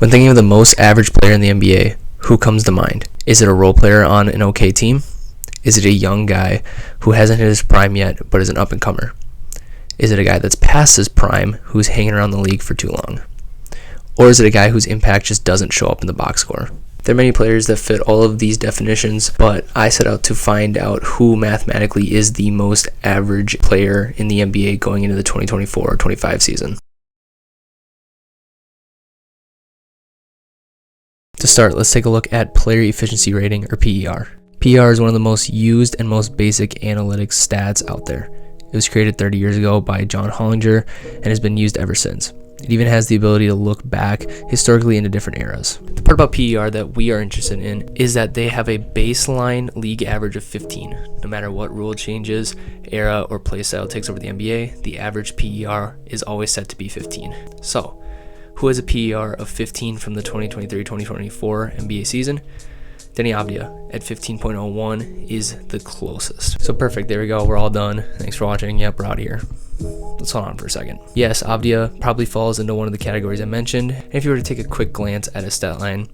When thinking of the most average player in the NBA, who comes to mind? Is it a role player on an okay team? Is it a young guy who hasn't hit his prime yet but is an up-and-comer? Is it a guy that's past his prime who's hanging around the league for too long? Or is it a guy whose impact just doesn't show up in the box score? There are many players that fit all of these definitions, but I set out to find out who mathematically is the most average player in the NBA going into the 2024-25 season. To start, let's take a look at player efficiency rating, or PER. PER is one of the most used and most basic analytics stats out there. It was created 30 years ago by John Hollinger and has been used ever since. It even has the ability to look back historically into different eras. The part about PER that we are interested in is that they have a baseline league average of 15. No matter what rule changes, era, or playstyle takes over the NBA, the average PER is always set to be 15. So, who has a PER of 15 from the 2023-2024 NBA season? Denny Avdia at 15.01 is the closest. So perfect, there we go, we're all done. Thanks for watching. Yep, we're out of here. Let's hold on for a second. Yes, Avdia probably falls into one of the categories I mentioned. And if you were to take a quick glance at his stat line,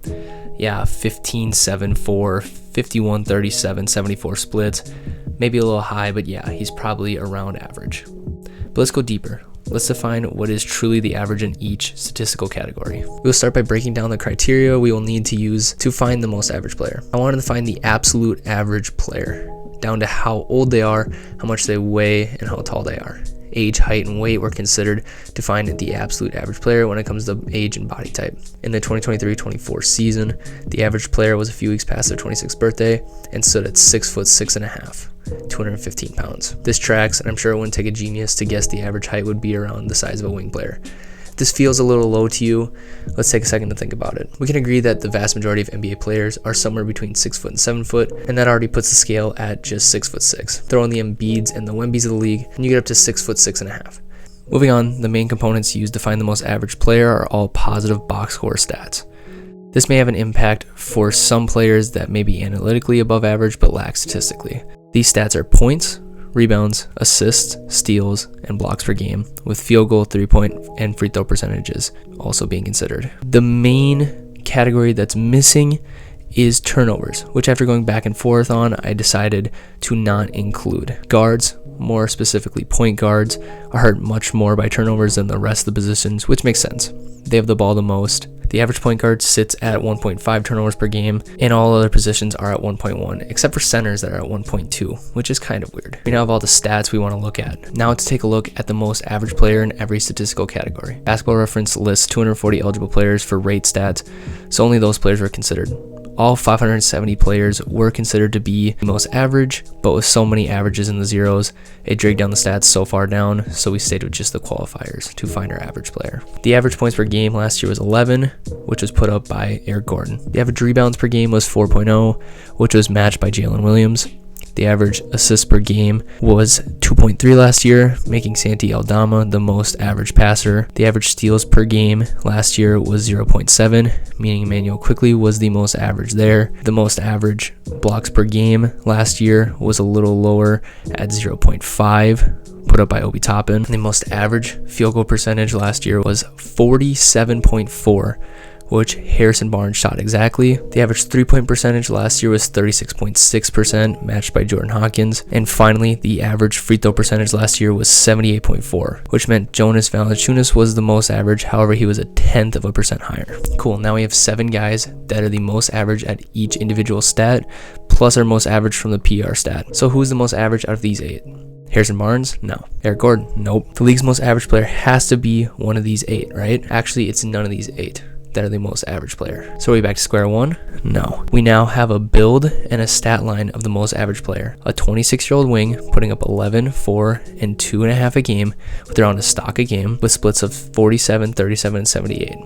yeah, 15, 7, 4, 51, 37, 74 splits. Maybe a little high, but yeah, he's probably around average. But let's go deeper. Let's define what is truly the average in each statistical category. We'll start by breaking down the criteria we will need to use to find the most average player. I wanted to find the absolute average player, down to how old they are, how much they weigh, and how tall they are. Age, height, and weight were considered to find the absolute average player when it comes to age and body type. In the 2023-24 season, the average player was a few weeks past their 26th birthday and stood at 6'6.5", 215 pounds. This tracks, and I'm sure it wouldn't take a genius to guess the average height would be around the size of a wing player. If this feels a little low to you, let's take a second to think about it. We can agree that the vast majority of NBA players are somewhere between 6 foot and 7 foot, and that already puts the scale at just 6'6". Throw in the Embiids and the Wembys of the league, and you get up to 6'6.5". Moving on, the main components used to find the most average player are all positive box score stats. This may have an impact for some players that may be analytically above average but lack statistically. These stats are points, rebounds, assists, steals, and blocks per game, with field goal, 3-point, and free throw percentages also being considered. The main category that's missing is turnovers, which after going back and forth on, I decided to not include. Guards, more specifically point guards, are hurt much more by turnovers than the rest of the positions, which makes sense. They have the ball the most. The average point guard sits at 1.5 turnovers per game, and all other positions are at 1.1, except for centers that are at 1.2, which is kind of weird. We now have all the stats we want to look at. Now let's take a look at the most average player in every statistical category. Basketball Reference lists 240 eligible players for rate stats, so only those players were considered. All 570 players were considered to be the most average, but with so many averages in the zeros, it dragged down the stats so far down, so we stayed with just the qualifiers to find our average player. The average points per game last year was 11, which was put up by Eric Gordon. The average rebounds per game was 4.0, which was matched by Jalen Williams. The average assists per game was 2.3 last year, making Santi Aldama the most average passer. The average steals per game last year was 0.7, meaning Emmanuel Quickley was the most average there. The most average blocks per game last year was a little lower at 0.5, put up by Obi Toppin. The most average field goal percentage last year was 47.4, which Harrison Barnes shot exactly. The average 3-point percentage last year was 36.6%, matched by Jordan Hawkins. And finally, the average free throw percentage last year was 78.4, which meant Jonas Valanciunas was the most average. However, he was 0.1% higher. Cool, now we have 7 guys that are the most average at each individual stat, plus our most average from the PR stat. So who's the most average out of these 8? Harrison Barnes? No. Eric Gordon? Nope. The league's most average player has to be one of these 8, right? Actually, it's none of these 8 that are the most average player. So are we back to square one? No. We now have a build and a stat line of the most average player. A 26-year-old wing putting up 11, 4, and 2.5 a game with around a stock a game with splits of 47, 37, and 78.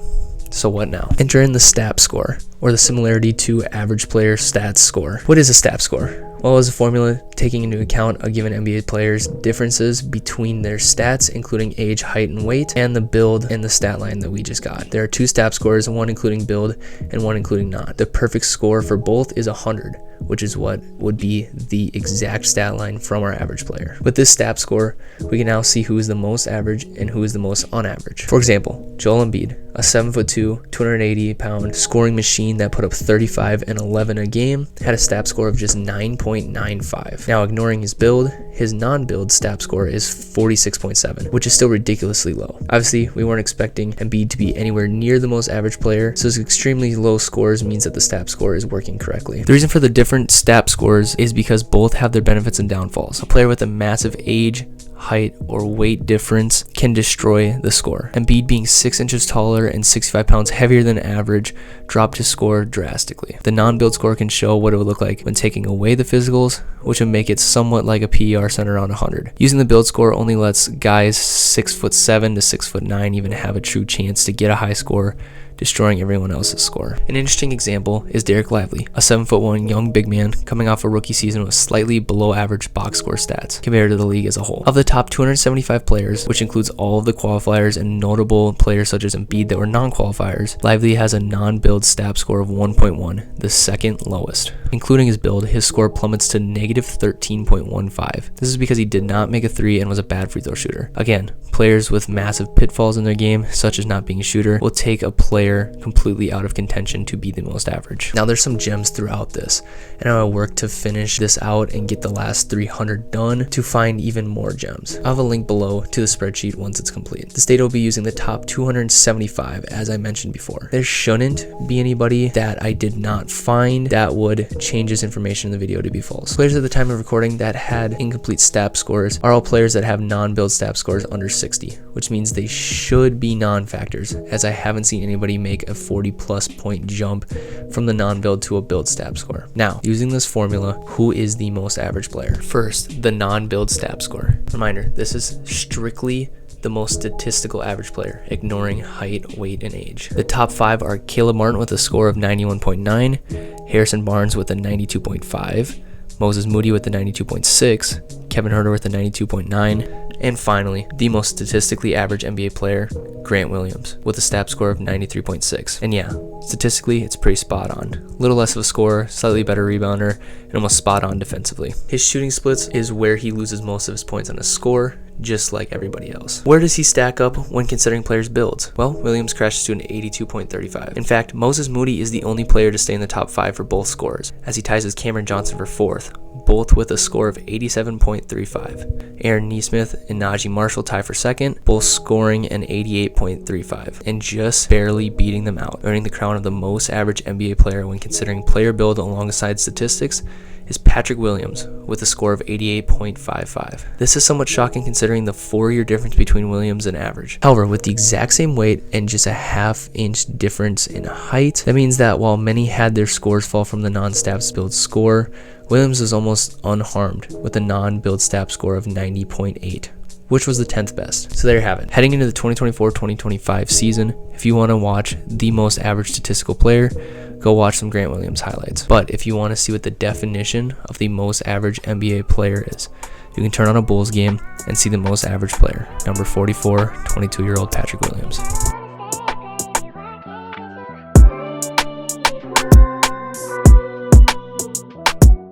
So what now? Enter in the STAPS score, or the similarity to average player stats score. What is a STAPS score? Well, it's a formula taking into account a given NBA player's differences between their stats, including age, height, and weight, and the build and the stat line that we just got. There are 2 STAPS scores, one including build and one including not. The perfect score for both is 100, which is what would be the exact stat line from our average player. With this STAPS score, we can now see who is the most average and who is the most unaverage. For example, Joel Embiid, a 7'2", 288-pound scoring machine that put up 35 and 11 a game, had a STAPS score of just 9.95. Now, ignoring his build, his non-build STAPS score is 46.7, which is still ridiculously low. Obviously, we weren't expecting Embiid to be anywhere near the most average player, so his extremely low scores means that the STAPS score is working correctly. The reason for the different STAPS scores is because both have their benefits and downfalls. A player with a massive age, height, or weight difference can destroy the score. Embiid, being 6 inches taller and 65 pounds heavier than average, dropped his score drastically. The non-build score can show what it would look like when taking away the physicals, which would make it somewhat like a PER centered around 100. Using the build score only lets guys 6'7" to 6'9" even have a true chance to get a high score, destroying everyone else's score. An interesting example is Derek Lively, a 7'1" young big man coming off a rookie season with slightly below average box score stats compared to the league as a whole. Of the top 275 players, which includes all of the qualifiers and notable players such as Embiid that were non-qualifiers, Lively has a non-build STAPS score of 1.1, the second lowest. Including his build, his score plummets to negative 13.15. This is because he did not make a 3 and was a bad free throw shooter. Again, players with massive pitfalls in their game, such as not being a shooter, will take a player completely out of contention to be the most average. Now, there's some gems throughout this, and I will work to finish this out and get the last 300 done to find even more gems. I'll have a link below to the spreadsheet once it's complete. This data will be using the top 275, as I mentioned before. There shouldn't be anybody that I did not find that would change this information in the video to be false. Players at the time of recording that had incomplete STAPS scores are all players that have non-build STAPS scores under 60, which means they should be non-factors, as I haven't seen anybody make a 40+ point jump from the non-build to a build STAPS score. Now, using this formula, who is the most average player? First, the non-build STAPS score. Reminder, this is strictly the most statistical average player, ignoring height, weight, and age. The top 5 are Caleb Martin with a score of 91.9, Harrison Barnes with a 92.5, Moses Moody with a 92.6, Kevin Huerter with a 92.9, and finally, the most statistically average NBA player, Grant Williams, with a STAPS score of 93.6. And yeah, statistically, it's pretty spot on. A little less of a score, slightly better rebounder, and almost spot on defensively. His shooting splits is where he loses most of his points on his score, just like everybody else. Where does he stack up when considering players' builds? Well, Williams crashes to an 82.35. In fact, Moses Moody is the only player to stay in the top 5 for both scores, as he ties with Cameron Johnson for 4th, both with a score of 87.35. Aaron Nesmith and Najee Marshall tie for 2nd, both scoring an 88.35, and just barely beating them out. Earning the crown of the most average NBA player when considering player build alongside statistics is Patrick Williams with a score of 88.55. This is somewhat shocking considering the 4-year difference between Williams and average. However, with the exact same weight and just a half-inch difference in height, that means that while many had their scores fall from the non-STAPS build score, Williams was almost unharmed with a non-build STAPS score of 90.8. which was the 10th best. So there you have it. Heading into the 2024-2025 season, if you want to watch the most average statistical player, go watch some Grant Williams highlights. But if you want to see what the definition of the most average NBA player is, you can turn on a Bulls game and see the most average player, number 44, 22-year-old Patrick Williams.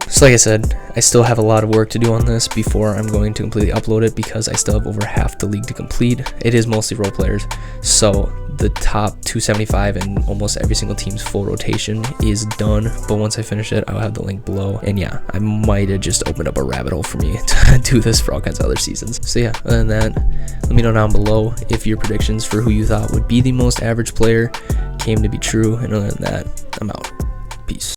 So like I said, I still have a lot of work to do on this before I'm going to completely upload it because I still have over half the league to complete. It is mostly role players, so the top 275 and almost every single team's full rotation is done. But once I finish it, I'll have the link below. And yeah, I might have just opened up a rabbit hole for me to do this for all kinds of other seasons. So yeah, other than that, let me know down below if your predictions for who you thought would be the most average player came to be true. And other than that, I'm out. Peace.